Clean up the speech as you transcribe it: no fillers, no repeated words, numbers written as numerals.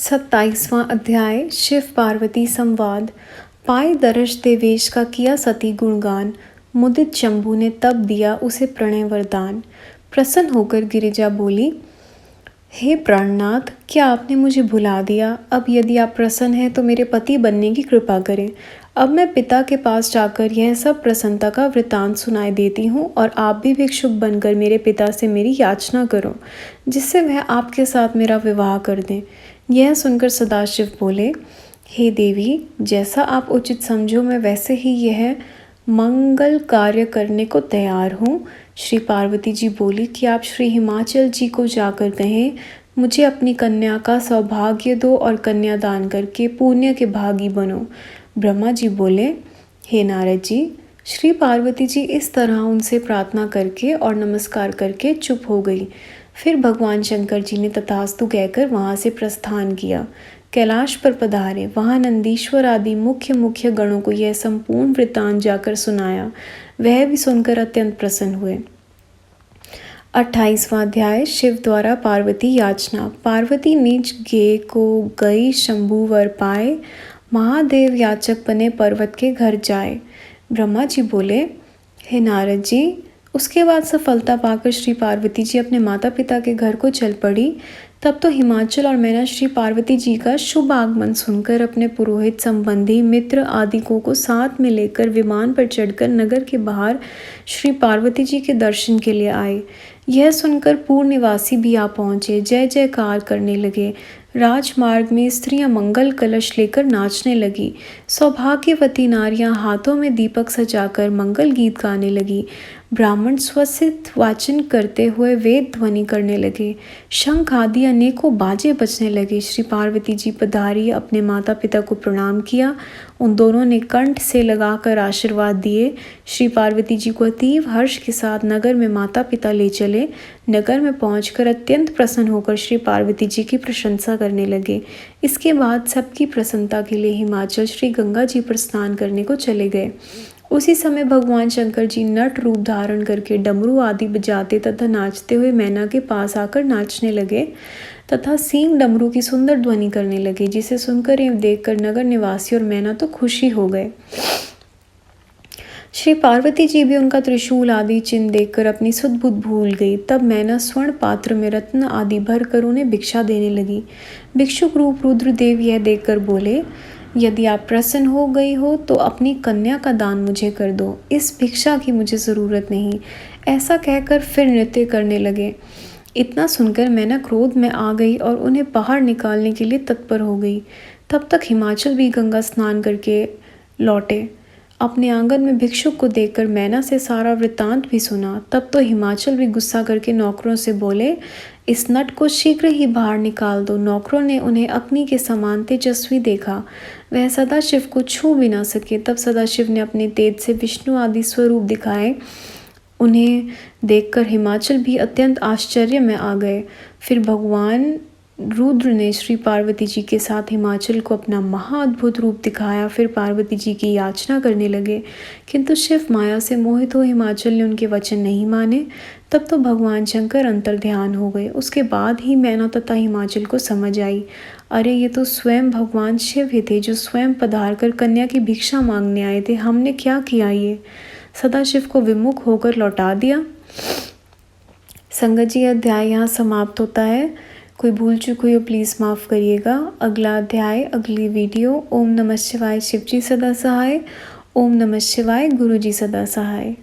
27वां अध्याय शिव पार्वती संवाद। पाए दर्श देवेश का किया सती गुणगान। मुदित शंभु ने तब दिया उसे प्रणय वरदान। प्रसन्न होकर गिरिजा बोली, हे प्राणनाथ, क्या आपने मुझे भुला दिया? अब यदि आप प्रसन्न हैं तो मेरे पति बनने की कृपा करें। अब मैं पिता के पास जाकर यह सब प्रसन्नता का वृतांत सुनाई देती हूँ और आप भी भिक्षुक बनकर मेरे पिता से मेरी याचना करो, जिससे वह आपके साथ मेरा विवाह कर दें। यह सुनकर सदाशिव बोले, हे देवी, जैसा आप उचित समझो मैं वैसे ही यह मंगल कार्य करने को तैयार हूँ। श्री पार्वती जी बोली कि आप श्री हिमाचल जी को जाकर कहें, मुझे अपनी कन्या का सौभाग्य दो और कन्या दान करके पुण्य के भागी बनो। ब्रह्मा जी बोले, हे नारद जी। श्री पार्वती जी इस तरह उनसे प्रार्थना करके और नमस्कार करके चुप हो गई। फिर भगवान शंकर जी ने तथास्तु कहकर वहाँ से प्रस्थान किया। कैलाश पर पधारे, वहाँ नंदीश्वर आदि मुख्य मुख्य गणों को यह संपूर्ण वृत्तांत जाकर सुनाया। वह भी सुनकर अत्यंत प्रसन्न हुए। 28वां अध्याय शिव द्वारा पार्वती याचना। पार्वती निज गे को गई शंभु वर पाए, महादेव याचक बने पर्वत के घर जाए। ब्रह्मा जी बोले, हे नारद जी। उसके बाद सफलता पाकर श्री पार्वती जी अपने माता पिता के घर को चल पड़ी। तब तो हिमाचल और मैना श्री पार्वती जी का शुभ आगमन सुनकर अपने पुरोहित संबंधी मित्र आदिकों को साथ में लेकर विमान पर चढ़कर नगर के बाहर श्री पार्वती जी के दर्शन के लिए आए। यह सुनकर पूर्ण निवासी भी आ पहुँचे, जय जयकार करने लगे। राजमार्ग में स्त्रियां मंगल कलश लेकर नाचने लगी। सौभाग्यवती नारियां हाथों में दीपक सजाकर मंगल गीत गाने लगी। ब्राह्मण स्वसित वाचन करते हुए वेद ध्वनि करने लगे। शंख आदि अनेकों बाजे बजने लगे। श्री पार्वती जी पधारी, अपने माता पिता को प्रणाम किया। उन दोनों ने कंठ से लगाकर आशीर्वाद दिए। श्री पार्वती जी को अतीव हर्ष के साथ नगर में माता पिता ले चले। नगर में पहुंचकर अत्यंत प्रसन्न होकर श्री पार्वती जी की प्रशंसा करने लगे। इसके बाद सबकी प्रसन्नता के लिए हिमाचल श्री गंगा जी पर स्नान करने को चले गए। उसी समय भगवान शंकर जी नट रूप धारण करके डमरू आदि बजाते तथा नाचते हुए मैना के पास आकर नाचने लगे तथा सींग डमरू की सुंदर ध्वनि करने लगे, जिसे सुनकर एवं देखकर नगर निवासी और मैना तो खुशी हो गए। श्री पार्वती जी भी उनका त्रिशूल आदि चिन्ह देखकर अपनी सुध बुध भूल गई। तब मैना स्वर्ण पात्र में रत्न आदि भर कर उन्हें भिक्षा देने लगी। भिक्षुक रूप रुद्रदेव यह देखकर बोले, यदि आप प्रसन्न हो गई हो तो अपनी कन्या का दान मुझे कर दो, इस भिक्षा की मुझे ज़रूरत नहीं। ऐसा कहकर फिर नृत्य करने लगे। इतना सुनकर मैना क्रोध में आ गई और उन्हें बाहर निकालने के लिए तत्पर हो गई। तब तक हिमाचल भी गंगा स्नान करके लौटे। अपने आंगन में भिक्षुक को देखकर मैना से सारा वृत्तांत भी सुना। तब तो हिमाचल भी गुस्सा करके नौकरों से बोले, इस नट को शीघ्र ही बाहर निकाल दो। नौकरों ने उन्हें अग्नि के समान तेजस्वी देखा। वह सदाशिव को छू भी ना सके। तब सदाशिव ने अपने तेज से विष्णु आदि स्वरूप दिखाए। उन्हें देखकर हिमाचल भी अत्यंत आश्चर्य में आ गए। फिर भगवान रुद्र ने श्री पार्वती जी के साथ हिमाचल को अपना महाअद्भुत रूप दिखाया। फिर पार्वती जी की याचना करने लगे, किंतु शिव माया से मोहित हो हिमाचल ने उनके वचन नहीं माने। तब तो भगवान शंकर अंतर्ध्यान हो गए। उसके बाद ही मैना तथा हिमाचल को समझ आई, अरे ये तो स्वयं भगवान शिव ही थे, जो स्वयं पधार कर कन्या की भिक्षा मांगने आए थे। हमने क्या किया? ये सदाशिव को विमुख होकर लौटा दिया। संगत जी, अध्याय यहाँ समाप्त होता है। कोई भूल चूक हुई हो प्लीज़ माफ़ करिएगा। अगला अध्याय, अगली वीडियो। ओम नमः शिवाय, शिव जी सदा सहाय। ओम नमः शिवाय, गुरु जी सदा सहाय।